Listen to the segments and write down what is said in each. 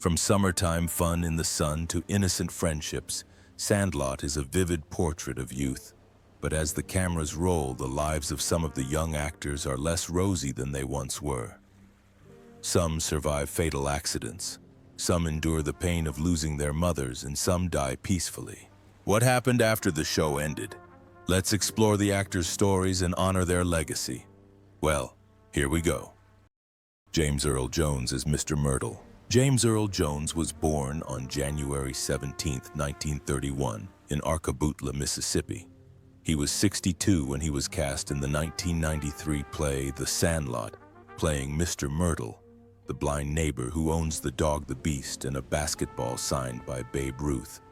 From summertime fun in the sun to innocent friendships, Sandlot is a vivid portrait of youth. But as the cameras roll, the lives of some of the young actors are less rosy than they once were. Some survive fatal accidents, some endure the pain of losing their mothers, and some die peacefully. What happened after the show ended? Let's explore the actors' stories and honor their legacy. Well, here we go. James Earl Jones as Mr. Myrtle. James Earl Jones was born on January 17, 1931, in Arcaboutla, Mississippi. He was 62 when he was cast in the 1993 play The Sandlot, playing Mr. Myrtle, the blind neighbor who owns the dog the Beast and a basketball signed by Babe Ruth.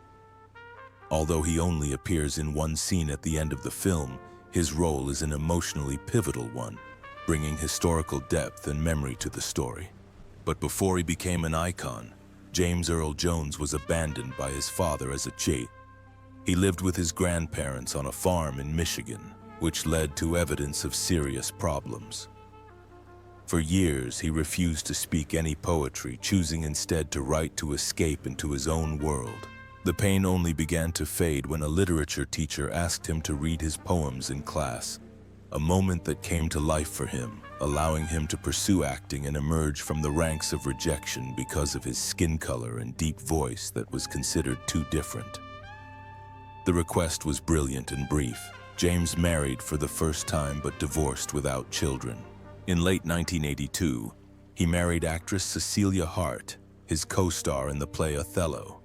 Although he only appears in one scene at the end of the film, his role is an emotionally pivotal one, bringing historical depth and memory to the story. But before he became an icon, James Earl Jones was abandoned by his father as a child. He lived with his grandparents on a farm in Michigan, which led to evidence of serious problems. For years, he refused to speak any poetry, choosing instead to write to escape into his own world. The pain only began to fade when a literature teacher asked him to read his poems in class, a moment that came to life for him, allowing him to pursue acting and emerge from the ranks of rejection because of his skin color and deep voice that was considered too different. The request was brilliant and brief. James married for the first time but divorced without children. In late 1982, he married actress Cecilia Hart, his co-star in the play Othello.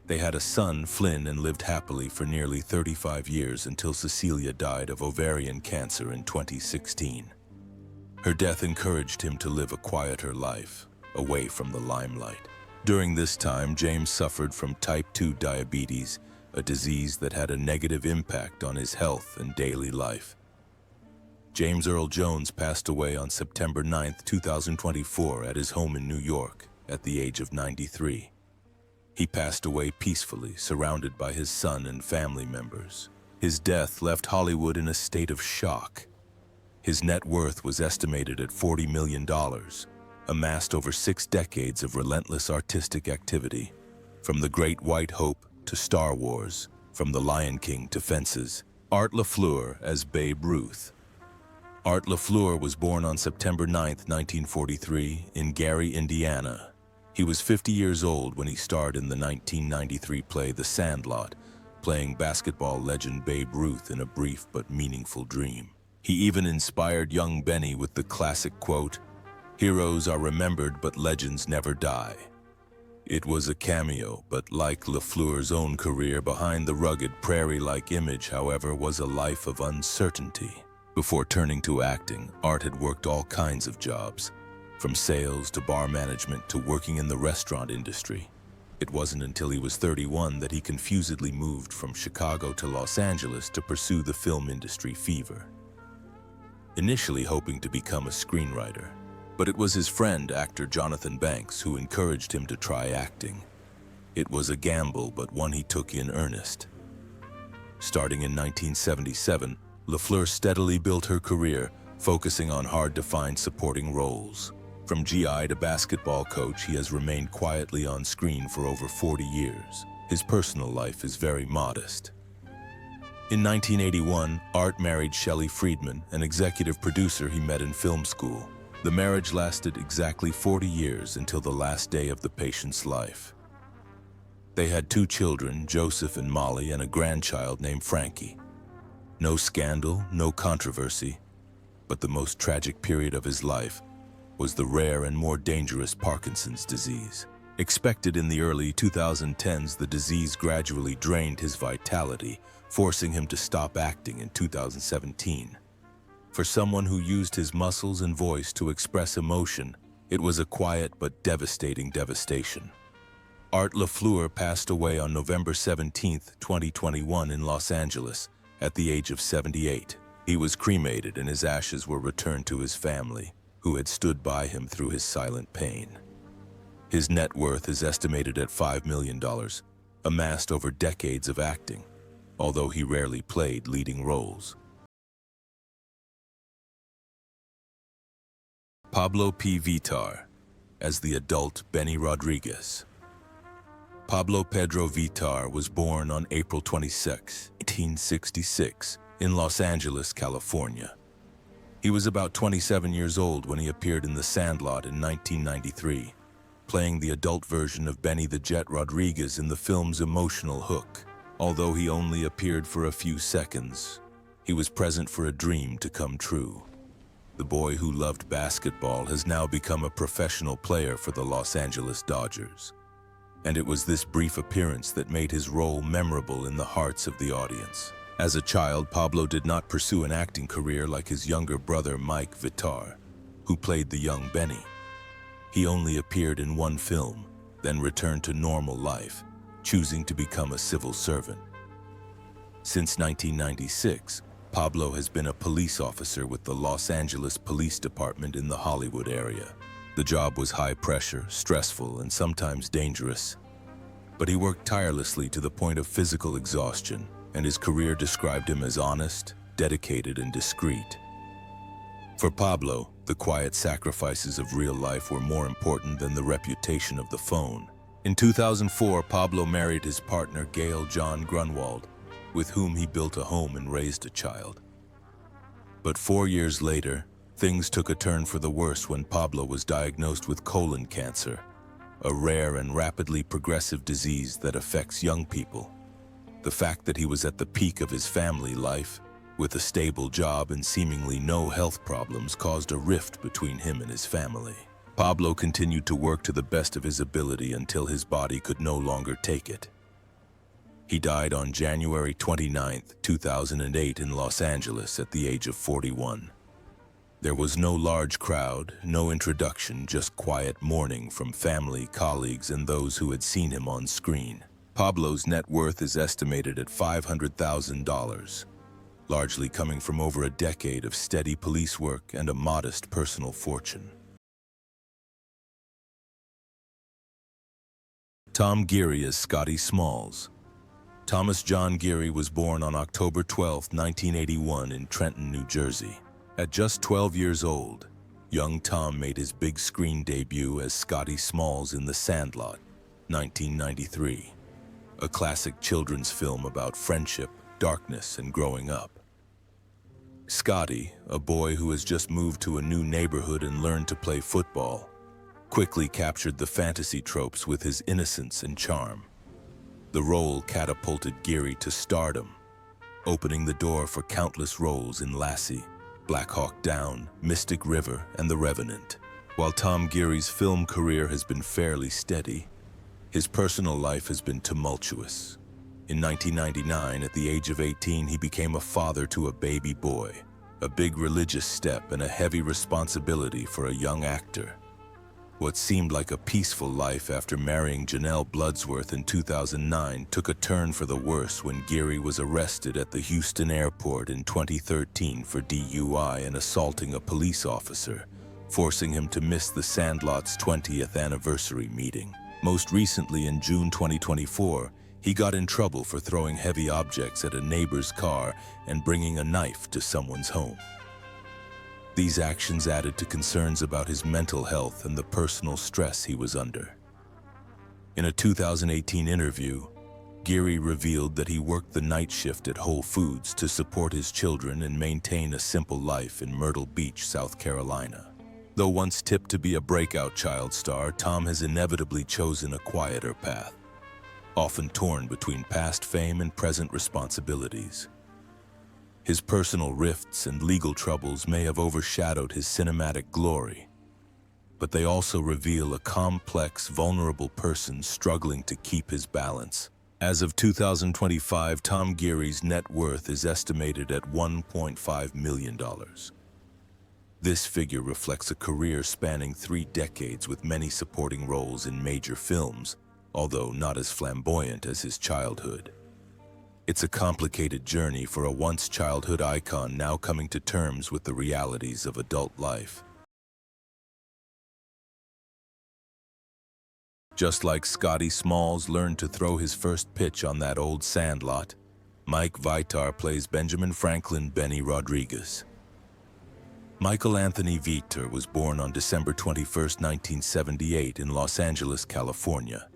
They had a son, Flynn, and lived happily for nearly 35 years until Cecilia died of ovarian cancer in 2016. Her death encouraged him to live a quieter life, away from the limelight. During this time, James suffered from type 2 diabetes, a disease that had a negative impact on his health and daily life. James Earl Jones passed away on September 9, 2024 at his home in New York at the age of 93. He passed away peacefully, surrounded by his son and family members. His death left Hollywood in a state of shock. His net worth was estimated at $40 million, amassed over 6 decades of relentless artistic activity. From The Great White Hope to Star Wars, from The Lion King to Fences. Art LaFleur as Babe Ruth. Art LaFleur was born on September 9, 1943, in Gary, Indiana. He was 50 years old when he starred in the 1993 play The Sandlot, playing basketball legend Babe Ruth in a brief but meaningful dream. He even inspired young Benny with the classic quote, "Heroes are remembered but legends never die." It was a cameo, but like LaFleur's own career, behind the rugged prairie-like image, however, was a life of uncertainty. Before turning to acting, Art had worked all kinds of jobs, from sales to bar management to working in the restaurant industry. It wasn't until he was 31 that he confusedly moved from Chicago to Los Angeles to pursue the film industry fever. Initially hoping to become a screenwriter, but it was his friend, actor Jonathan Banks, who encouraged him to try acting. It was a gamble, but one he took in earnest. Starting in 1977, LaFleur steadily built her career, focusing on hard-to-find supporting roles. From GI to basketball coach, he has remained quietly on screen for over 40 years. His personal life is very modest. In 1981, Art married Shelley Friedman, an executive producer he met in film school. The marriage lasted exactly 40 years until the last day of the patient's life. They had 2 children, Joseph and Molly, and a grandchild named Frankie. No scandal, no controversy, but the most tragic period of his life was the rare and more dangerous Parkinson's disease. Expected in the early 2010s, the disease gradually drained his vitality, forcing him to stop acting in 2017. For someone who used his muscles and voice to express emotion, it was a quiet but devastating devastation. Art LaFleur passed away on November 17, 2021 in Los Angeles at the age of 78. He was cremated and his ashes were returned to his family, who had stood by him through his silent pain. His net worth is estimated at $5 million, amassed over decades of acting, although he rarely played leading roles. Pablo P. Vittar as the adult Benny Rodriguez. Pablo Pedro Vittar was born on April 26, 1866, in Los Angeles, California. He was about 27 years old when he appeared in The Sandlot in 1993, playing the adult version of Benny the Jet Rodriguez in the film's emotional hook. Although he only appeared for a few seconds, he was present for a dream to come true. The boy who loved basketball has now become a professional player for the Los Angeles Dodgers. And it was this brief appearance that made his role memorable in the hearts of the audience. As a child, Pablo did not pursue an acting career like his younger brother Mike Vittar, who played the young Benny. He only appeared in one film, then returned to normal life, choosing to become a civil servant. Since 1996, Pablo has been a police officer with the Los Angeles Police Department in the Hollywood area. The job was high pressure, stressful, and sometimes dangerous. But he worked tirelessly to the point of physical exhaustion, and his career described him as honest, dedicated, and discreet. For Pablo, the quiet sacrifices of real life were more important than the reputation of the phone. In 2004, Pablo married his partner Gail John Grunwald, with whom he built a home and raised a child. But 4 years later, things took a turn for the worse when Pablo was diagnosed with colon cancer, a rare and rapidly progressive disease that affects young people. The fact that he was at the peak of his family life, with a stable job and seemingly no health problems, caused a rift between him and his family. Pablo continued to work to the best of his ability until his body could no longer take it. He died on January 29, 2008 in Los Angeles at the age of 41. There was no large crowd, no introduction, just quiet mourning from family, colleagues, and those who had seen him on screen. Pablo's net worth is estimated at $500,000, largely coming from over a decade of steady police work and a modest personal fortune. Tom Geary as Scotty Smalls. Thomas John Geary was born on October 12, 1981 in Trenton, New Jersey. At just 12 years old, young Tom made his big screen debut as Scotty Smalls in The Sandlot, 1993, a classic children's film about friendship, darkness, and growing up. Scotty, a boy who has just moved to a new neighborhood and learned to play football, quickly captured the fantasy tropes with his innocence and charm. The role catapulted Geary to stardom, opening the door for countless roles in Lassie, Black Hawk Down, Mystic River, and The Revenant. While Tom Geary's film career has been fairly steady, his personal life has been tumultuous. In 1999, at the age of 18, he became a father to a baby boy, a big religious step and a heavy responsibility for a young actor. What seemed like a peaceful life after marrying Janelle Bloodsworth in 2009 took a turn for the worse when Geary was arrested at the Houston airport in 2013 for DUI and assaulting a police officer, forcing him to miss The Sandlot's 20th anniversary meeting. Most recently, in June 2024, he got in trouble for throwing heavy objects at a neighbor's car and bringing a knife to someone's home. These actions added to concerns about his mental health and the personal stress he was under. In a 2018 interview, Geary revealed that he worked the night shift at Whole Foods to support his children and maintain a simple life in Myrtle Beach, South Carolina. Though once tipped to be a breakout child star, Tom has inevitably chosen a quieter path, often torn between past fame and present responsibilities. His personal rifts and legal troubles may have overshadowed his cinematic glory, but they also reveal a complex, vulnerable person struggling to keep his balance. As of 2025, Tom Geary's net worth is estimated at $1.5 million. This figure reflects a career spanning 3 decades with many supporting roles in major films, although not as flamboyant as his childhood. It's a complicated journey for a once childhood icon now coming to terms with the realities of adult life. Just like Scotty Smalls learned to throw his first pitch on that old sandlot, Mike Vittar plays Benjamin Franklin Benny Rodriguez. Michael Anthony Vittar was born on December 21, 1978 in Los Angeles, California.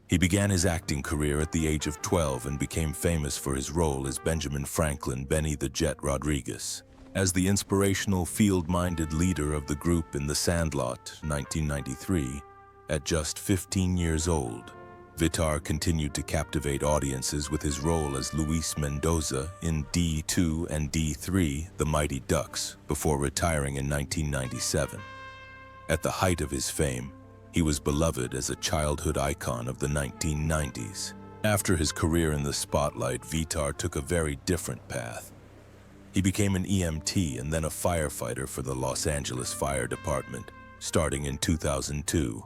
He began his acting career at the age of 12 and became famous for his role as Benjamin Franklin Benny the Jet Rodriguez. As the inspirational, field-minded leader of the group in The Sandlot, 1993, at just 15 years old, Vitar continued to captivate audiences with his role as Luis Mendoza in D2 and D3, The Mighty Ducks, before retiring in 1997. At the height of his fame, he was beloved as a childhood icon of the 1990s. After his career in the spotlight, Vitar took a very different path. He became an EMT and then a firefighter for the Los Angeles Fire Department, starting in 2002.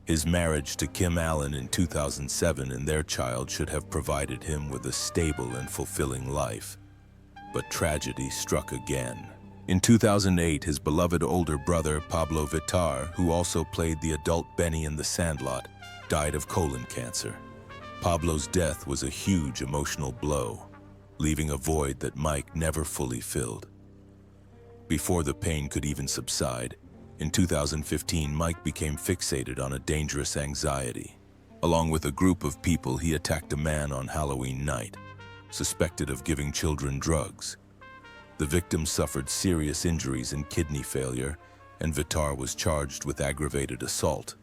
His marriage to Kim Allen in 2007 and their child should have provided him with a stable and fulfilling life. But tragedy struck again. In 2008, his beloved older brother, Pablo Vitar, who also played the adult Benny in The Sandlot, died of colon cancer. Pablo's death was a huge emotional blow, leaving a void that Mike never fully filled. Before the pain could even subside, in 2015, Mike became fixated on a dangerous anxiety. Along with a group of people, he attacked a man on Halloween night, suspected of giving children drugs. The victim suffered serious injuries and kidney failure, and Vitar was charged with aggravated assault.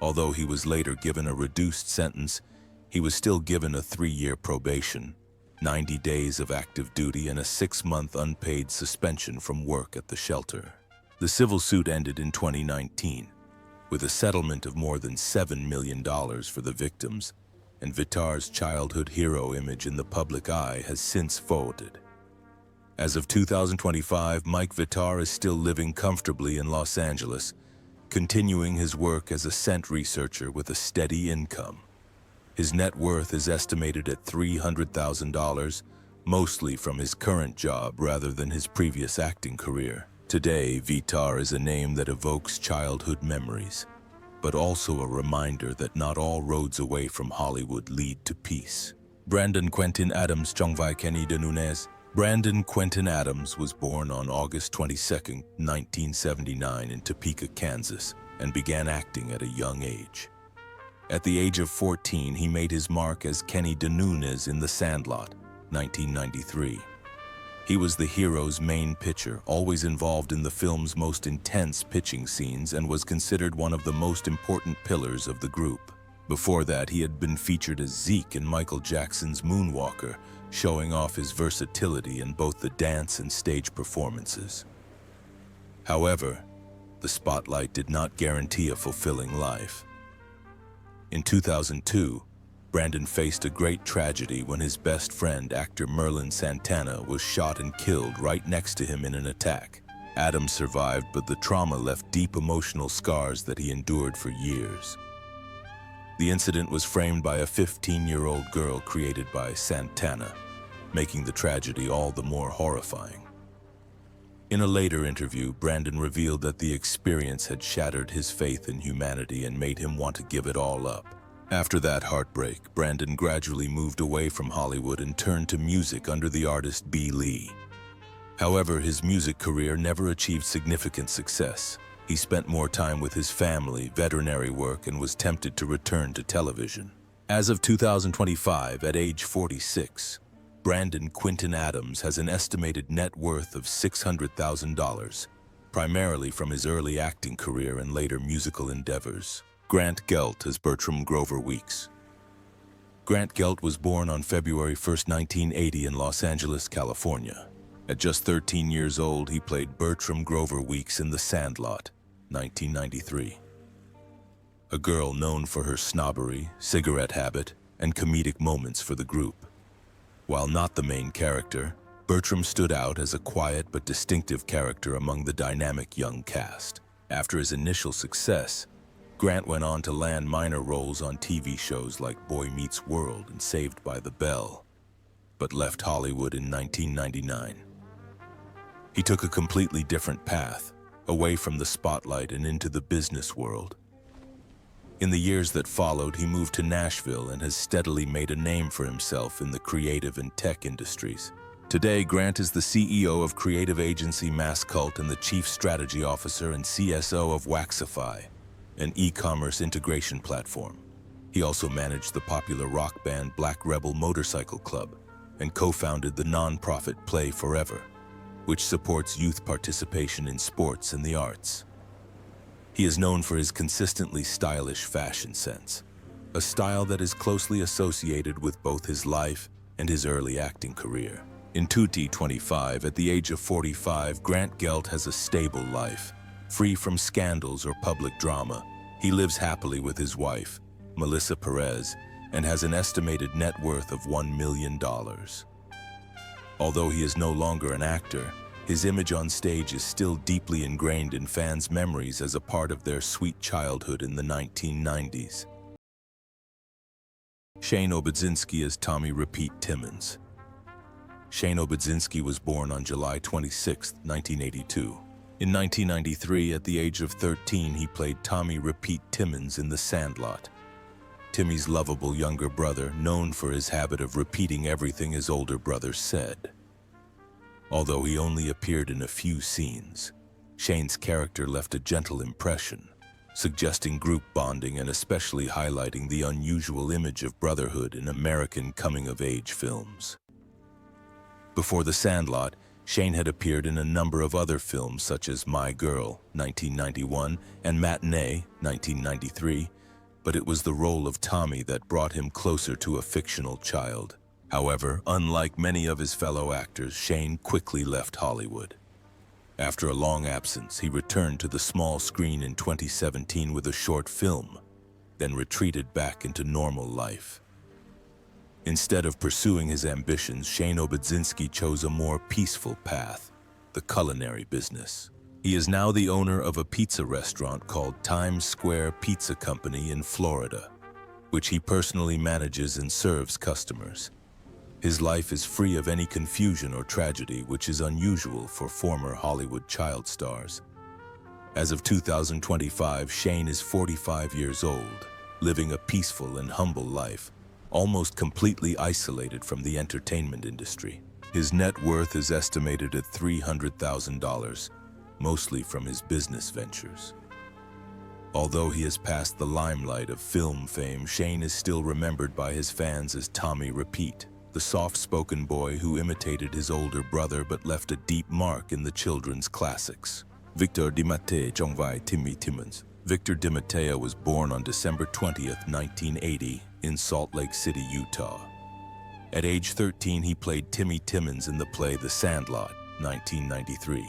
Although he was later given a reduced sentence, he was still given a 3-year probation, 90 days of active duty, and a 6-month unpaid suspension from work at the shelter. The civil suit ended in 2019, with a settlement of more than $7 million for the victims, and Vitar's childhood hero image in the public eye has since faded. As of 2025, Mike Vitar is still living comfortably in Los Angeles, continuing his work as a scent researcher with a steady income. His net worth is estimated at $300,000, mostly from his current job rather than his previous acting career. Today, Vitar is a name that evokes childhood memories, but also a reminder that not all roads away from Hollywood lead to peace. Brandon Quentin Adams Chongvai Kenny de Nunez. Brandon Quentin Adams was born on August 22, 1979 in Topeka, Kansas, and began acting at a young age. At the age of 14, he made his mark as Kenny de Nunez in The Sandlot, 1993. He was the hero's main pitcher, always involved in the film's most intense pitching scenes, and was considered one of the most important pillars of the group. Before that, he had been featured as Zeke in Michael Jackson's Moonwalker, showing off his versatility in both the dance and stage performances. However, the spotlight did not guarantee a fulfilling life. In 2002, Brandon faced a great tragedy when his best friend, actor Merlin Santana, was shot and killed right next to him in an attack. Adams survived, but the trauma left deep emotional scars that he endured for years. The incident was framed by a 15-year-old girl created by Santana, making the tragedy all the more horrifying. In a later interview, Brandon revealed that the experience had shattered his faith in humanity and made him want to give it all up. After that heartbreak, Brandon gradually moved away from Hollywood and turned to music under the artist B. Lee. However, his music career never achieved significant success. He spent more time with his family, veterinary work, and was tempted to return to television. As of 2025, at age 46, Brandon Quentin Adams has an estimated net worth of $600,000, primarily from his early acting career and later musical endeavors. Grant Gelt as Bertram Grover Weeks. Grant Gelt was born on February 1, 1980 in Los Angeles, California. At just 13 years old, he played Bertram Grover Weeks in The Sandlot, 1993. A girl known for her snobbery, cigarette habit, and comedic moments for the group. While not the main character, Bertram stood out as a quiet but distinctive character among the dynamic young cast. After his initial success, Grant went on to land minor roles on TV shows like Boy Meets World and Saved by the Bell, but left Hollywood in 1999. He took a completely different path, away from the spotlight and into the business world. In the years that followed, he moved to Nashville and has steadily made a name for himself in the creative and tech industries. Today, Grant is the CEO of creative agency Mass Cult and the Chief Strategy Officer and CSO of Waxify, an e-commerce integration platform. He also managed the popular rock band Black Rebel Motorcycle Club and co-founded the non-profit Play Forever, which supports youth participation in sports and the arts. He is known for his consistently stylish fashion sense, a style that is closely associated with both his life and his early acting career. In 2025, at the age of 45, Grant Gelt has a stable life, free from scandals or public drama. He lives happily with his wife, Melissa Perez, and has an estimated net worth of $1 million. Although he is no longer an actor, his image on stage is still deeply ingrained in fans' memories as a part of their sweet childhood in the 1990s. Shane Obudzinski as Tommy Repeat Timmons. Shane Obudzinski was born on July 26, 1982. In 1993, at the age of 13, he played Tommy Repeat Timmons in The Sandlot, Timmy's lovable younger brother, known for his habit of repeating everything his older brother said. Although he only appeared in a few scenes, Shane's character left a gentle impression, suggesting group bonding and especially highlighting the unusual image of brotherhood in American coming-of-age films. Before The Sandlot, Shane had appeared in a number of other films such as My Girl, 1991, and Matinee, 1993, but it was the role of Tommy that brought him closer to a fictional child. However, unlike many of his fellow actors, Shane quickly left Hollywood. After a long absence, he returned to the small screen in 2017 with a short film, then retreated back into normal life. Instead of pursuing his ambitions, Shane Obudzinski chose a more peaceful path, the culinary business. He is now the owner of a pizza restaurant called Times Square Pizza Company in Florida, which he personally manages and serves customers. His life is free of any confusion or tragedy, which is unusual for former Hollywood child stars. As of 2025, Shane is 45 years old, living a peaceful and humble life, almost completely isolated from the entertainment industry. His net worth is estimated at $300,000, mostly from his business ventures. Although he has passed the limelight of film fame, Shane is still remembered by his fans as Tommy Repeat, the soft-spoken boy who imitated his older brother but left a deep mark in the children's classics. Victor DiMatteo trong vai Timmy Timmons. Victor DiMatteo was born on December 20, 1980, in Salt Lake City, Utah. At age 13, he played Timmy Timmons in the play The Sandlot, 1993,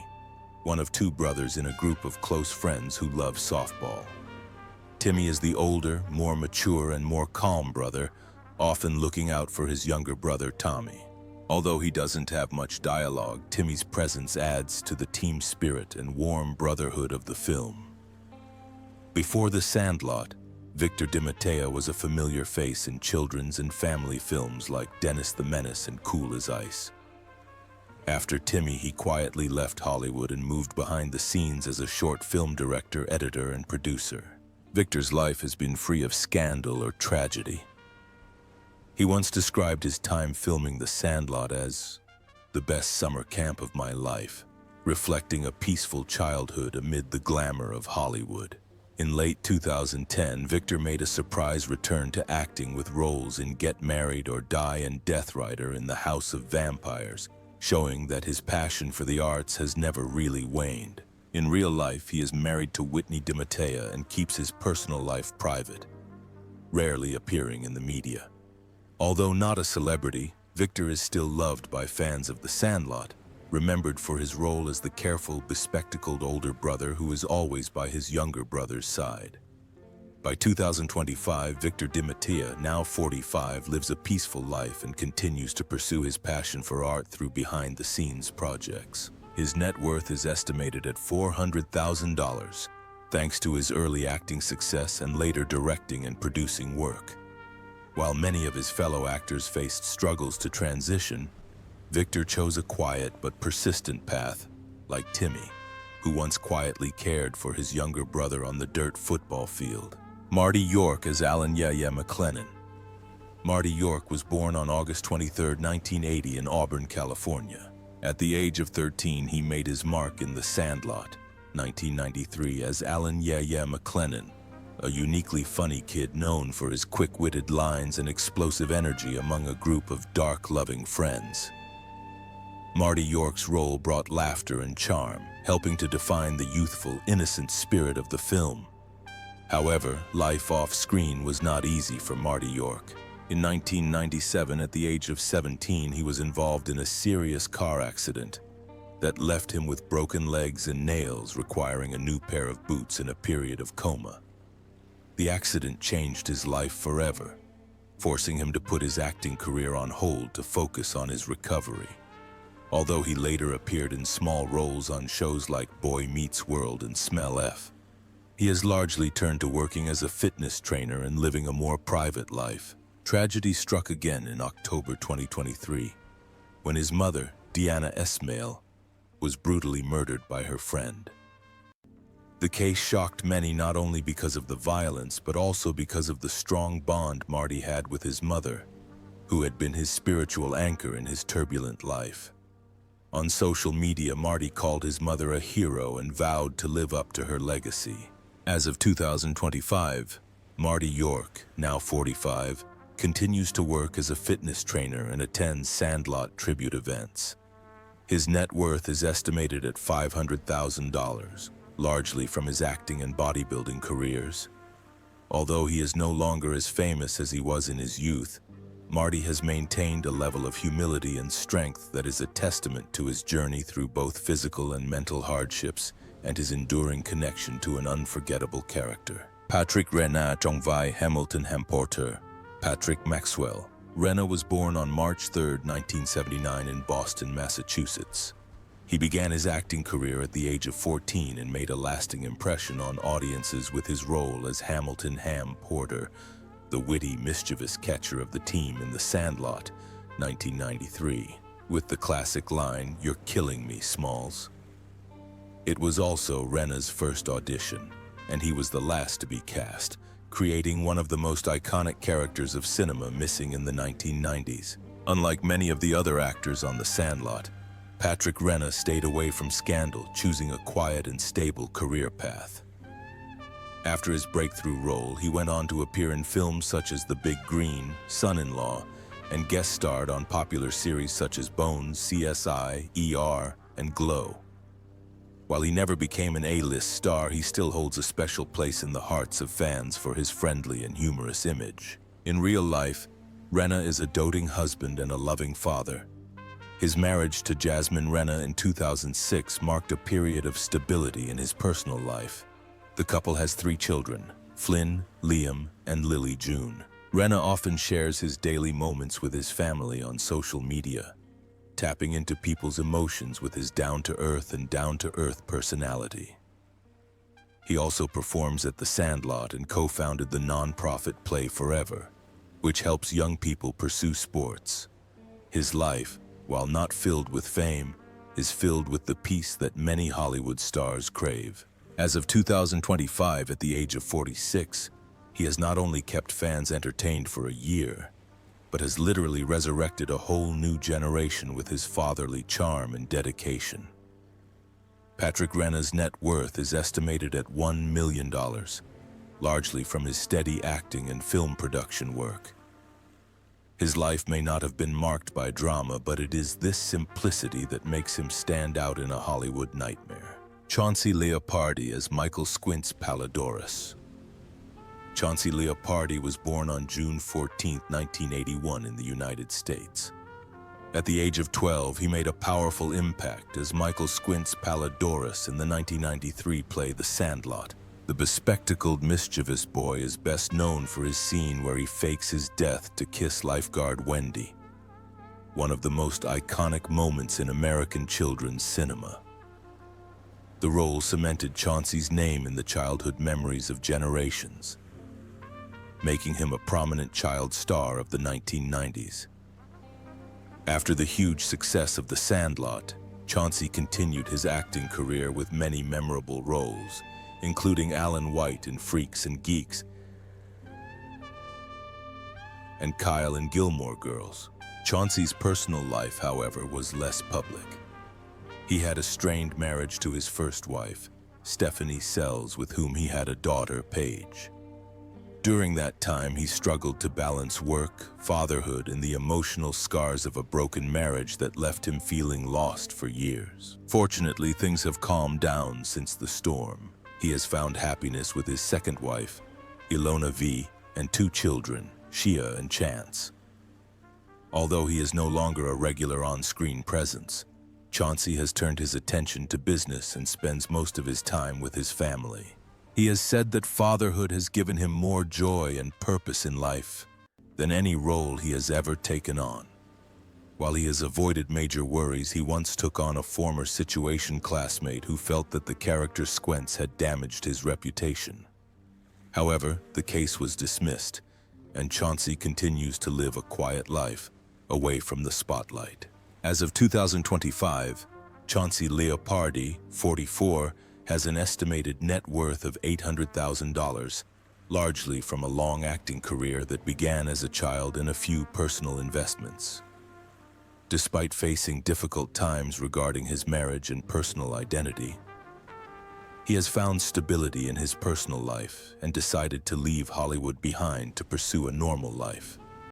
one of two brothers in a group of close friends who love softball. Timmy is the older, more mature, and more calm brother, often looking out for his younger brother, Tommy. Although he doesn't have much dialogue, Timmy's presence adds to the team spirit and warm brotherhood of the film. Before The Sandlot, Victor DiMatteo was a familiar face in children's and family films like Dennis the Menace and Cool as Ice. After Timmy, he quietly left Hollywood and moved behind the scenes as a short film director, editor, and producer. Victor's life has been free of scandal or tragedy. He once described his time filming The Sandlot as the best summer camp of my life, reflecting a peaceful childhood amid the glamour of Hollywood. In late 2010, Victor made a surprise return to acting with roles in Get Married or Die and Death Rider in The House of Vampires, showing that his passion for the arts has never really waned. In real life, he is married to Whitney DiMatteo and keeps his personal life private, rarely appearing in the media. Although not a celebrity, Victor is still loved by fans of The Sandlot, remembered for his role as the careful, bespectacled older brother who is always by his younger brother's side. By 2025, Victor DiMatteo, now 45, lives a peaceful life and continues to pursue his passion for art through behind-the-scenes projects. His net worth is estimated at $400,000, thanks to his early acting success and later directing and producing work. While many of his fellow actors faced struggles to transition, Victor chose a quiet but persistent path, like Timmy, who once quietly cared for his younger brother on the dirt football field. Marty York as Alan Yaya McLennan. Marty York was born on August 23, 1980 in Auburn, California. At the age of 13, he made his mark in The Sandlot, 1993, as Alan Yaya McLennan, a uniquely funny kid known for his quick-witted lines and explosive energy among a group of dark, loving friends. Marty York's role brought laughter and charm, helping to define the youthful, innocent spirit of the film. However, life off-screen was not easy for Marty York. In 1997, at the age of 17, he was involved in a serious car accident that left him with broken legs and nails, requiring a new pair of boots in a period of coma. The accident changed his life forever, forcing him to put his acting career on hold to focus on his recovery. Although he later appeared in small roles on shows like Boy Meets World and Smell F, he has largely turned to working as a fitness trainer and living a more private life. Tragedy struck again in October 2023, when his mother, Deanna Esmail, was brutally murdered by her friend. The case shocked many not only because of the violence, but also because of the strong bond Marty had with his mother, who had been his spiritual anchor in his turbulent life. On social media, Marty called his mother a hero and vowed to live up to her legacy. As of 2025, Marty York, now 45, continues to work as a fitness trainer and attends Sandlot tribute events. His net worth is estimated at $500,000, largely from his acting and bodybuilding careers. Although he is no longer as famous as he was in his youth, Marty has maintained a level of humility and strength that is a testament to his journey through both physical and mental hardships and his enduring connection to an unforgettable character. Patrick Renat Jongvai Hamilton Hamporter. Patrick Maxwell. Renna was born on March 3, 1979 in Boston, Massachusetts. He began his acting career at the age of 14 and made a lasting impression on audiences with his role as Hamilton Ham Porter, the witty, mischievous catcher of the team in The Sandlot, 1993, with the classic line, "You're killing me, Smalls." It was also Renna's first audition, and he was the last to be cast, creating one of the most iconic characters of cinema missing in the 1990s. Unlike many of the other actors on The Sandlot, Patrick Renna stayed away from scandal, choosing a quiet and stable career path. After his breakthrough role, he went on to appear in films such as The Big Green, Son-in-Law, and guest starred on popular series such as Bones, CSI, ER, and Glow. While he never became an A-list star, he still holds a special place in the hearts of fans for his friendly and humorous image. In real life, Renna is a doting husband and a loving father. His marriage to Jasmine Renna in 2006 marked a period of stability in his personal life. The couple has 3 children, Flynn, Liam, and Lily June. Renna often shares his daily moments with his family on social media, tapping into people's emotions with his down-to-earth and down-to-earth personality. He also performs at The Sandlot and co-founded the non-profit Play Forever, which helps young people pursue sports. His life, while not filled with fame, is filled with the peace that many Hollywood stars crave. As of 2025, at the age of 46, he has not only kept fans entertained for a year, but has literally resurrected a whole new generation with his fatherly charm and dedication. Patrick Renna's net worth is estimated at $1 million, largely from his steady acting and film production work. His life may not have been marked by drama, but it is this simplicity that makes him stand out in a Hollywood nightmare. Chauncey Leopardi as Michael Squints Palladorus. Chauncey Leopardi was born on June 14, 1981 in the United States. At the age of 12, he made a powerful impact as Michael Squints Palladorus in the 1993 play The Sandlot. The bespectacled, mischievous boy is best known for his scene where he fakes his death to kiss lifeguard Wendy, one of the most iconic moments in American children's cinema. The role cemented Chauncey's name in the childhood memories of generations, making him a prominent child star of the 1990s. After the huge success of The Sandlot, Chauncey continued his acting career with many memorable roles, including Alan White in Freaks and Geeks and Kyle in Gilmore Girls. Chauncey's personal life, however, was less public. He had a strained marriage to his first wife, Stephanie Sells, with whom he had a daughter, Paige. During that time, he struggled to balance work, fatherhood, and the emotional scars of a broken marriage that left him feeling lost for years. Fortunately, things have calmed down since the storm. He has found happiness with his second wife, Ilona V, and 2 children, Shia and Chance. Although he is no longer a regular on-screen presence, Chauncey has turned his attention to business and spends most of his time with his family. He has said that fatherhood has given him more joy and purpose in life than any role he has ever taken on. While he has avoided major worries, he once took on a former Situation classmate who felt that the character Squents had damaged his reputation. However, the case was dismissed, and Chauncey continues to live a quiet life away from the spotlight. As of 2025, Chauncey Leopardi, 44, has an estimated net worth of $800,000, largely from a long acting career that began as a child and a few personal investments. Despite facing difficult times regarding his marriage and personal identity, he has found stability in his personal life and decided to leave Hollywood behind to pursue a normal life.